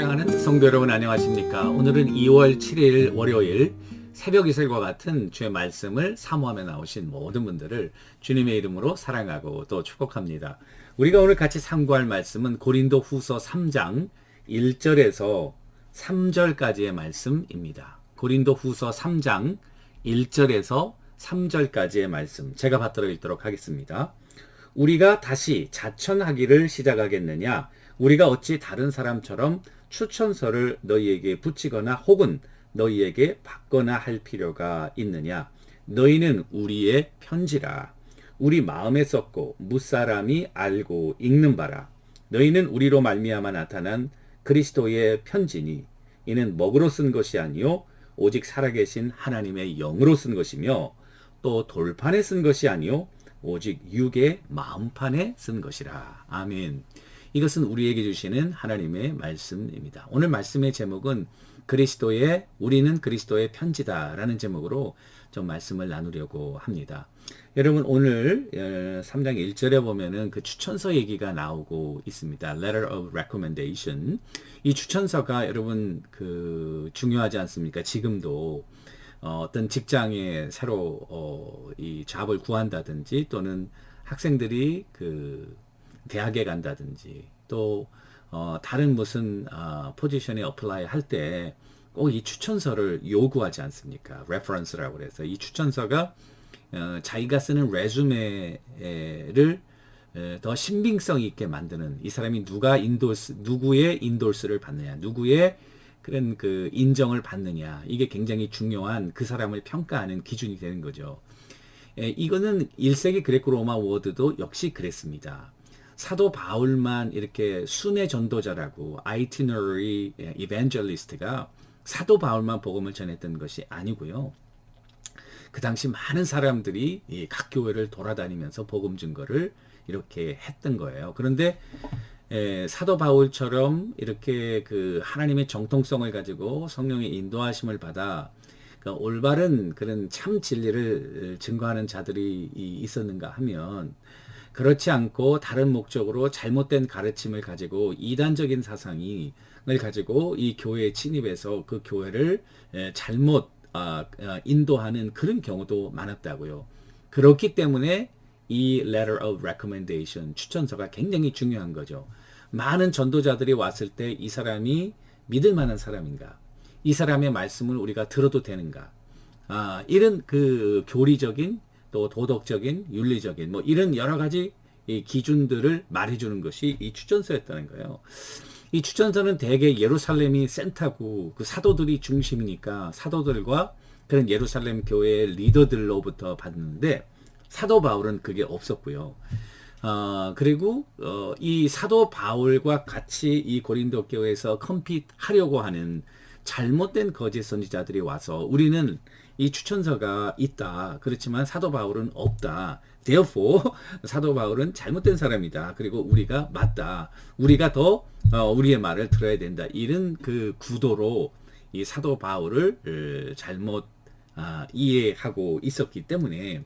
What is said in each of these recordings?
사랑하는 성도 여러분 안녕하십니까? 오늘은 2월 7일 월요일 새벽 이슬과 같은 주의 말씀을 사모하며 나오신 모든 분들을 주님의 이름으로 사랑하고 또 축복합니다. 우리가 오늘 같이 상고할 말씀은 고린도 후서 3장 1절에서 3절까지의 말씀입니다. 고린도 후서 3장 1절에서 3절까지의 말씀 제가 받들어 읽도록 하겠습니다. 우리가 다시 자천하기를 시작하겠느냐? 우리가 어찌 다른 사람처럼 추천서를 너희에게 붙이거나 혹은 너희에게 받거나 할 필요가 있느냐? 너희는 우리의 편지라. 우리 마음에 썼고 무사람이 알고 읽는 바라. 너희는 우리로 말미암아 나타난 그리스도의 편지니 이는 먹으로 쓴 것이 아니요 오직 살아계신 하나님의 영으로 쓴 것이며 또 돌판에 쓴 것이 아니요 오직 육의 마음판에 쓴 것이라. 아멘. 이것은 우리에게 주시는 하나님의 말씀입니다. 오늘 말씀의 제목은 우리는 그리스도의 편지다라는 제목으로 좀 말씀을 나누려고 합니다. 여러분 오늘 3장 1절에 보면은 그 추천서 얘기가 나오고 있습니다. Letter of Recommendation. 이 추천서가 여러분 중요하지 않습니까? 지금도 어떤 직장에 새로 이 잡을 구한다든지 또는 학생들이 대학에 간다든지 또 다른 무슨 포지션에 어플라이 할 때 꼭 이 추천서를 요구하지 않습니까? 레퍼런스라고 그래서 이 추천서가 자기가 쓰는 레주메를 더 신빙성 있게 만드는, 이 사람이 누구의 인도스를 받느냐, 누구의 그런 인정을 받느냐, 이게 굉장히 중요한 그 사람을 평가하는 기준이 되는 거죠. 이거는 1세기 그레코 로마 워드도 역시 그랬습니다. 사도 바울만 이렇게 순회 전도자라고 itinerary evangelist가 사도 바울만 복음을 전했던 것이 아니고요. 그 당시 많은 사람들이 각 교회를 돌아다니면서 복음 증거를 이렇게 했던 거예요. 그런데 사도 바울처럼 이렇게 하나님의 정통성을 가지고 성령의 인도하심을 받아 올바른 그런 참 진리를 증거하는 자들이 있었는가 하면 그렇지 않고 다른 목적으로 잘못된 가르침을 가지고 이단적인 사상을 가지고 이 교회에 침입해서 그 교회를 잘못 인도하는 그런 경우도 많았다고요. 그렇기 때문에 이 Letter of Recommendation, 추천서가 굉장히 중요한 거죠. 많은 전도자들이 왔을 때 이 사람이 믿을 만한 사람인가? 이 사람의 말씀을 우리가 들어도 되는가? 이런 교리적인 또 도덕적인, 윤리적인 이런 여러 가지 이 기준들을 말해주는 것이 이 추천서였다는 거예요. 이 추천서는 대개 예루살렘이 센터고 사도들이 중심이니까 사도들과 그런 예루살렘 교회의 리더들로부터 받는데 사도 바울은 그게 없었고요. 그리고 이 사도 바울과 같이 이 고린도 교회에서 컴핏하려고 하는 잘못된 거짓 선지자들이 와서 우리는 이 추천서가 있다. 그렇지만 사도 바울은 없다. Therefore 사도 바울은 잘못된 사람이다. 그리고 우리가 맞다. 우리가 더 우리의 말을 들어야 된다. 이런 구도로 이 사도 바울을 잘못 이해하고 있었기 때문에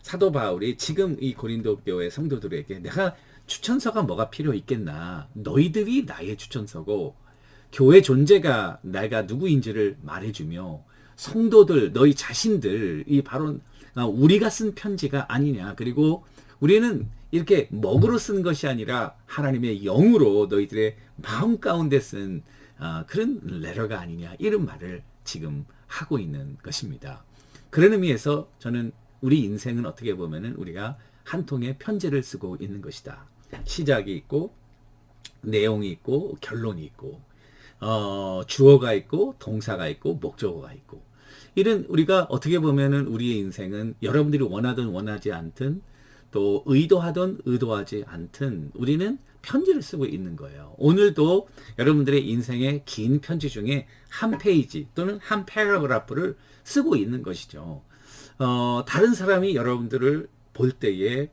사도 바울이 지금 이 고린도 교회 성도들에게 내가 추천서가 뭐가 필요 있겠나. 너희들이 나의 추천서고 교회 존재가 내가 누구인지를 말해주며 성도들 너희 자신들이 바로 우리가 쓴 편지가 아니냐. 그리고 우리는 이렇게 먹으로 쓴 것이 아니라 하나님의 영으로 너희들의 마음 가운데 쓴 그런 레터가 아니냐. 이런 말을 지금 하고 있는 것입니다. 그런 의미에서 저는 우리 인생은 어떻게 보면은 우리가 한 통의 편지를 쓰고 있는 것이다. 시작이 있고 내용이 있고 결론이 있고 주어가 있고 동사가 있고 목적어가 있고 이런 우리가 어떻게 보면은 우리의 인생은 여러분들이 원하든 원하지 않든 또 의도하든 의도하지 않든 우리는 편지를 쓰고 있는 거예요. 오늘도 여러분들의 인생의 긴 편지 중에 한 페이지 또는 한 패러그래프를 쓰고 있는 것이죠. 다른 사람이 여러분들을 볼 때에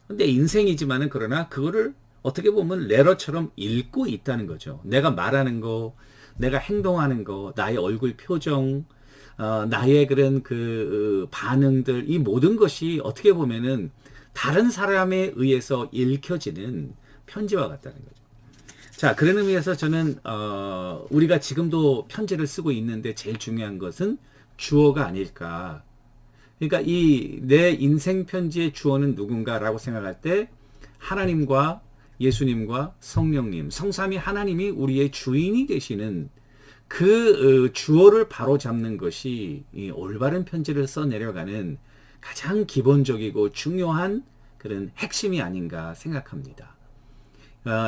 근데 인생이지만은 그러나 그거를 어떻게 보면 레터처럼 읽고 있다는 거죠. 내가 말하는 거, 내가 행동하는 거, 나의 얼굴 표정, 나의 그런 반응들, 이 모든 것이 어떻게 보면은 다른 사람에 의해서 읽혀지는 편지와 같다는 거죠. 자, 그런 의미에서 저는 우리가 지금도 편지를 쓰고 있는데 제일 중요한 것은 주어가 아닐까. 그러니까 이 내 인생 편지의 주어는 누군가라고 생각할 때 하나님과 예수님과 성령님, 성삼위 하나님이 우리의 주인이 되시는 그 주어를 바로 잡는 것이 이 올바른 편지를 써 내려가는 가장 기본적이고 중요한 그런 핵심이 아닌가 생각합니다.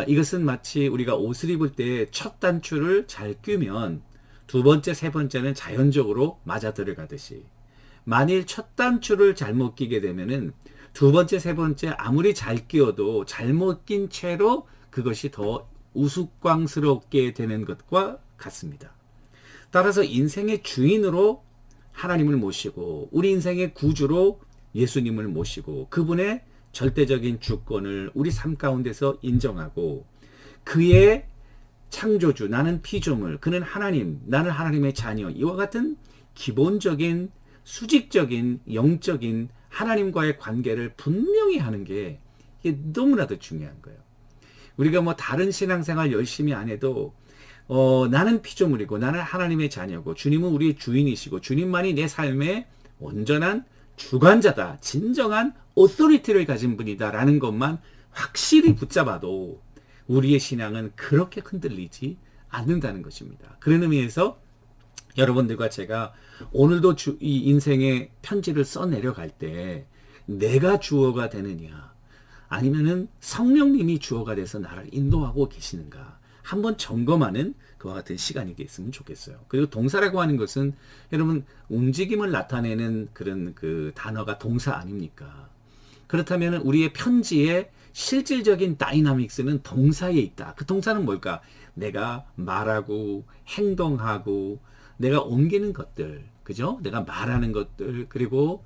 이것은 마치 우리가 옷을 입을 때 첫 단추를 잘 꿰면 두 번째, 세 번째는 자연적으로 맞아 들어가듯이 만일 첫 단추를 잘못 끼게 되면은 두 번째, 세 번째 아무리 잘 끼어도 잘못 낀 채로 그것이 더 우스꽝스럽게 되는 것과 같습니다. 따라서 인생의 주인으로 하나님을 모시고 우리 인생의 구주로 예수님을 모시고 그분의 절대적인 주권을 우리 삶 가운데서 인정하고 그의 창조주, 나는 피조물, 그는 하나님, 나는 하나님의 자녀, 이와 같은 기본적인 수직적인 영적인 하나님과의 관계를 분명히 하는 게 이게 너무나도 중요한 거예요. 우리가 뭐 다른 신앙생활 열심히 안 해도 나는 피조물이고 나는 하나님의 자녀고 주님은 우리의 주인이시고 주님만이 내 삶의 온전한 주관자다. 진정한 오토리티를 가진 분이다라는 것만 확실히 붙잡아도 우리의 신앙은 그렇게 흔들리지 않는다는 것입니다. 그런 의미에서 여러분들과 제가 오늘도 이 인생의 편지를 써 내려갈 때 내가 주어가 되느냐 아니면은 성령님이 주어가 돼서 나를 인도하고 계시는가 한번 점검하는 그와 같은 시간이 됐으면 좋겠어요. 그리고 동사라고 하는 것은 여러분 움직임을 나타내는 그런 그 단어가 동사 아닙니까? 그렇다면 우리의 편지의 실질적인 다이나믹스는 동사에 있다. 그 동사는 뭘까? 내가 말하고 행동하고 내가 옮기는 것들, 그죠? 내가 말하는 것들, 그리고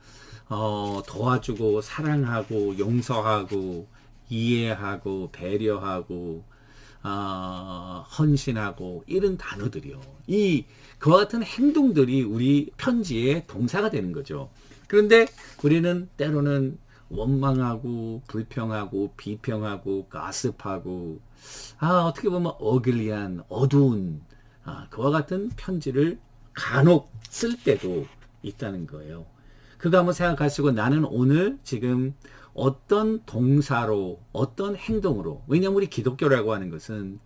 도와주고 사랑하고 용서하고 이해하고 배려하고 헌신하고 이런 단어들이요. 그와 같은 행동들이 우리 편지의 동사가 되는 거죠. 그런데 우리는 때로는 원망하고 불평하고 비평하고 가습하고 어떻게 보면 어글리한 어두운 그와 같은 편지를 간혹 쓸 때도 있다는 거예요. 그거 한번 생각하시고 나는 오늘 지금 어떤 동사로 어떤 행동으로 왜냐하면 우리 기독교라고 하는 것은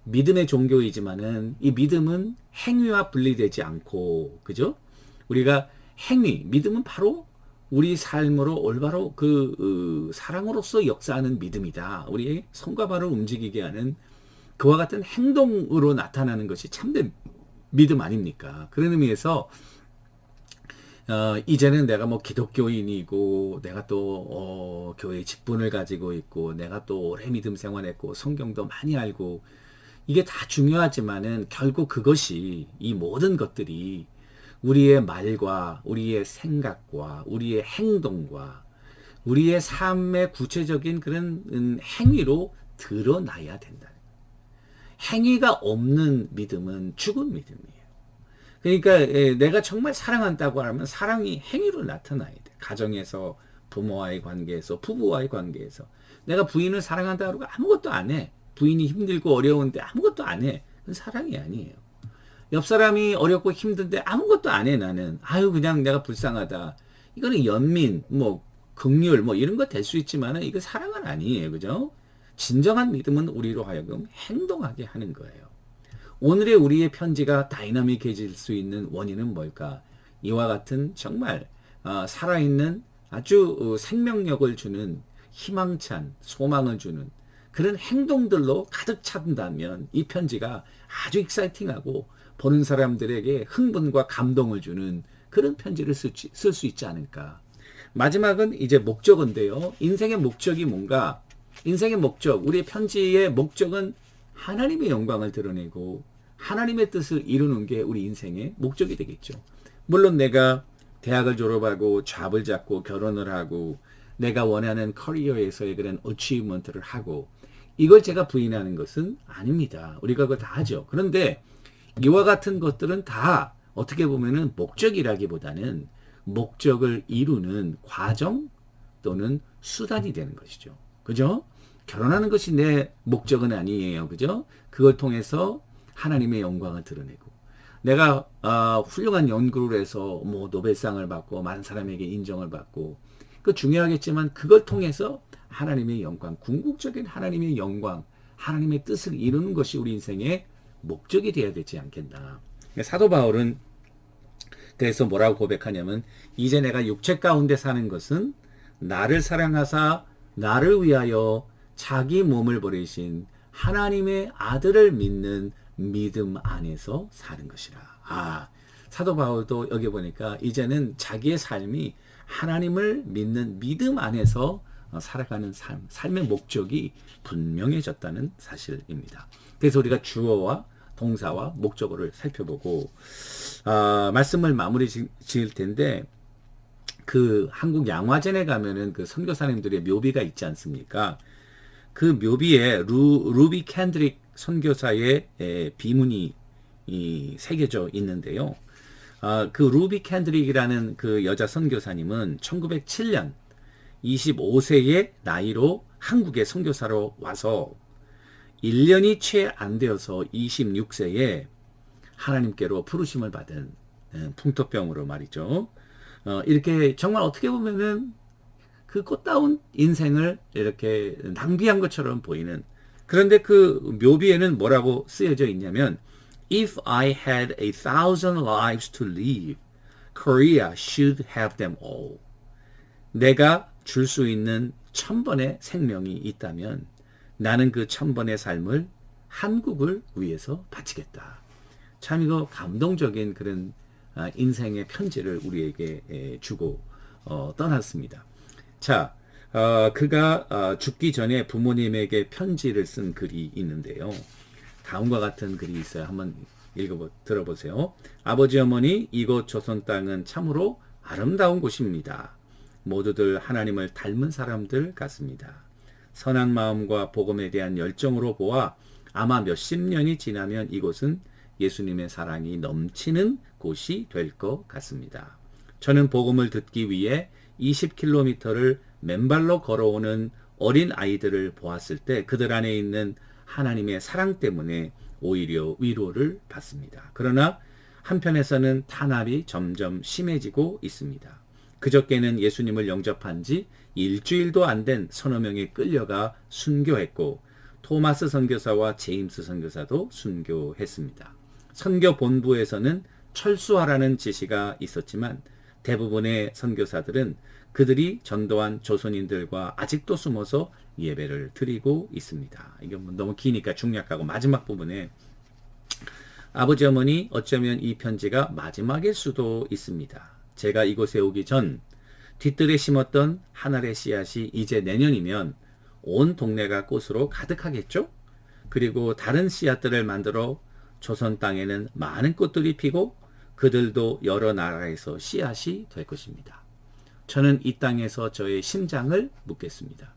믿음의 종교이지만은 이 믿음은 행위와 분리되지 않고 그죠? 우리가 믿음은 바로 우리 삶으로 올바로 사랑으로서 역사하는 믿음이다. 우리의 손과 발을 움직이게 하는 그와 같은 행동으로 나타나는 것이 참된 믿음 아닙니까? 그런 의미에서 이제는 내가 뭐 기독교인이고 내가 또 교회 직분을 가지고 있고 내가 또 오래 믿음 생활했고 성경도 많이 알고 이게 다 중요하지만은 결국 그것이 이 모든 것들이 우리의 말과 우리의 생각과 우리의 행동과 우리의 삶의 구체적인 그런 행위로 드러나야 된다. 행위가 없는 믿음은 죽은 믿음이에요. 그러니까 내가 정말 사랑한다고 하면 사랑이 행위로 나타나야 돼. 가정에서 부모와의 관계에서 부부와의 관계에서 내가 부인을 사랑한다고 하고 아무것도 안 해. 부인이 힘들고 어려운데 아무것도 안 해. 그건 사랑이 아니에요. 옆 사람이 어렵고 힘든데 아무것도 안 해 나는. 그냥 내가 불쌍하다. 이거는 연민, 긍휼 이런 거 될 수 있지만은 이거 사랑은 아니에요. 그죠? 진정한 믿음은 우리로 하여금 행동하게 하는 거예요. 오늘의 우리의 편지가 다이나믹해질 수 있는 원인은 뭘까? 이와 같은 정말 살아있는 아주 생명력을 주는 희망찬 소망을 주는 그런 행동들로 가득 찬다면 이 편지가 아주 익사이팅하고 보는 사람들에게 흥분과 감동을 주는 그런 편지를 쓸 수 있지 않을까. 마지막은 이제 목적인데요. 인생의 목적이 뭔가? 인생의 목적, 우리의 편지의 목적은 하나님의 영광을 드러내고 하나님의 뜻을 이루는 게 우리 인생의 목적이 되겠죠. 물론 내가 대학을 졸업하고 잡을 잡고 결혼을 하고 내가 원하는 커리어에서의 그런 어치브먼트를 하고 이걸 제가 부인하는 것은 아닙니다. 우리가 그걸 다 하죠. 그런데 이와 같은 것들은 다 어떻게 보면은 목적이라기보다는 목적을 이루는 과정 또는 수단이 되는 것이죠. 그죠? 결혼하는 것이 내 목적은 아니에요. 그죠? 그걸 통해서 하나님의 영광을 드러내고 내가 훌륭한 연구를 해서 뭐 노벨상을 받고 많은 사람에게 인정을 받고 그 중요하겠지만 그걸 통해서 하나님의 영광, 궁극적인 하나님의 영광, 하나님의 뜻을 이루는 것이 우리 인생의 목적이 되어야 되지 않겠나. 사도 바울은 그래서 뭐라고 고백하냐면 이제 내가 육체 가운데 사는 것은 나를 사랑하사 나를 위하여 자기 몸을 버리신 하나님의 아들을 믿는 믿음 안에서 사는 것이라. 사도 바울도 여기 보니까 이제는 자기의 삶이 하나님을 믿는 믿음 안에서 살아가는 삶의 목적이 분명해졌다는 사실입니다. 그래서 우리가 주어와 동사와 목적어를 살펴보고 말씀을 마무리 지을 텐데 그 한국 양화전에 가면은 그 선교사님들의 묘비가 있지 않습니까? 그 묘비에 루비 캔드릭 선교사의 비문이 새겨져 있는데요. 그 루비 캔드릭이라는 그 여자 선교사님은 1907년 25세의 나이로 한국에 선교사로 와서 1년이 채 안 되어서 26세에 하나님께로 부르심을 받은 풍토병으로 말이죠. 이렇게 정말 어떻게 보면은 그 꽃다운 인생을 이렇게 낭비한 것처럼 보이는, 그런데 그 묘비에는 뭐라고 쓰여져 있냐면 If I had 1,000 lives to live, Korea should have them all. 내가 줄 수 있는 1,000번의 생명이 있다면 나는 그 1,000번의 삶을 한국을 위해서 바치겠다. 참 이거 감동적인 그런 인생의 편지를 우리에게 주고 떠났습니다. 자, 그가 죽기 전에 부모님에게 편지를 쓴 글이 있는데요. 다음과 같은 글이 있어요. 한번 들어보세요. 아버지 어머니, 이곳 조선 땅은 참으로 아름다운 곳입니다. 모두들 하나님을 닮은 사람들 같습니다. 선한 마음과 복음에 대한 열정으로 보아 아마 몇십 년이 지나면 이곳은 예수님의 사랑이 넘치는 곳이 될 것 같습니다. 저는 복음을 듣기 위해 20km를 맨발로 걸어오는 어린 아이들을 보았을 때 그들 안에 있는 하나님의 사랑 때문에 오히려 위로를 받습니다. 그러나 한편에서는 탄압이 점점 심해지고 있습니다. 그저께는 예수님을 영접한 지 일주일도 안 된 서너 명이 끌려가 순교했고 토마스 선교사와 제임스 선교사도 순교했습니다. 선교 본부에서는 철수하라는 지시가 있었지만 대부분의 선교사들은 그들이 전도한 조선인들과 아직도 숨어서 예배를 드리고 있습니다. 이게 너무 기니까 중략하고 마지막 부분에 아버지 어머니, 어쩌면 이 편지가 마지막일 수도 있습니다. 제가 이곳에 오기 전 뒷뜰에 심었던 한 알의 씨앗이 이제 내년이면 온 동네가 꽃으로 가득하겠죠? 그리고 다른 씨앗들을 만들어 조선 땅에는 많은 꽃들이 피고 그들도 여러 나라에서 씨앗이 될 것입니다. 저는 이 땅에서 저의 심장을 묻겠습니다.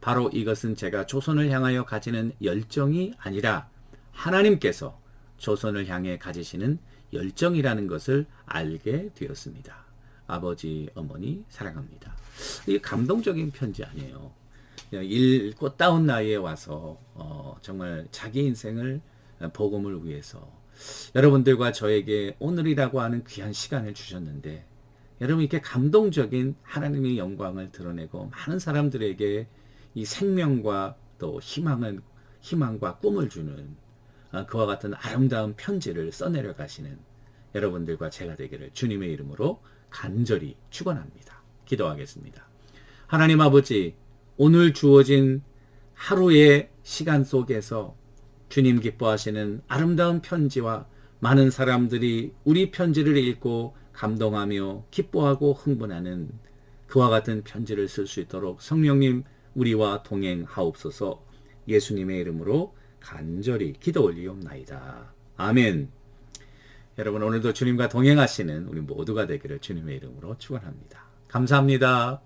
바로 이것은 제가 조선을 향하여 가지는 열정이 아니라 하나님께서 조선을 향해 가지시는 열정이라는 것을 알게 되었습니다. 아버지, 어머니 사랑합니다. 이게 감동적인 편지 아니에요. 꽃다운 나이에 와서 정말 자기 인생을 복음을 위해서 여러분들과 저에게 오늘이라고 하는 귀한 시간을 주셨는데 여러분 이렇게 감동적인 하나님의 영광을 드러내고 많은 사람들에게 이 생명과 또 희망과 꿈을 주는 그와 같은 아름다운 편지를 써내려 가시는 여러분들과 제가 되기를 주님의 이름으로 간절히 축원합니다. 기도하겠습니다. 하나님 아버지, 오늘 주어진 하루의 시간 속에서 주님 기뻐하시는 아름다운 편지와 많은 사람들이 우리 편지를 읽고 감동하며 기뻐하고 흥분하는 그와 같은 편지를 쓸 수 있도록 성령님 우리와 동행하옵소서. 예수님의 이름으로 간절히 기도 올리옵나이다. 아멘. 여러분 오늘도 주님과 동행하시는 우리 모두가 되기를 주님의 이름으로 축원합니다. 감사합니다.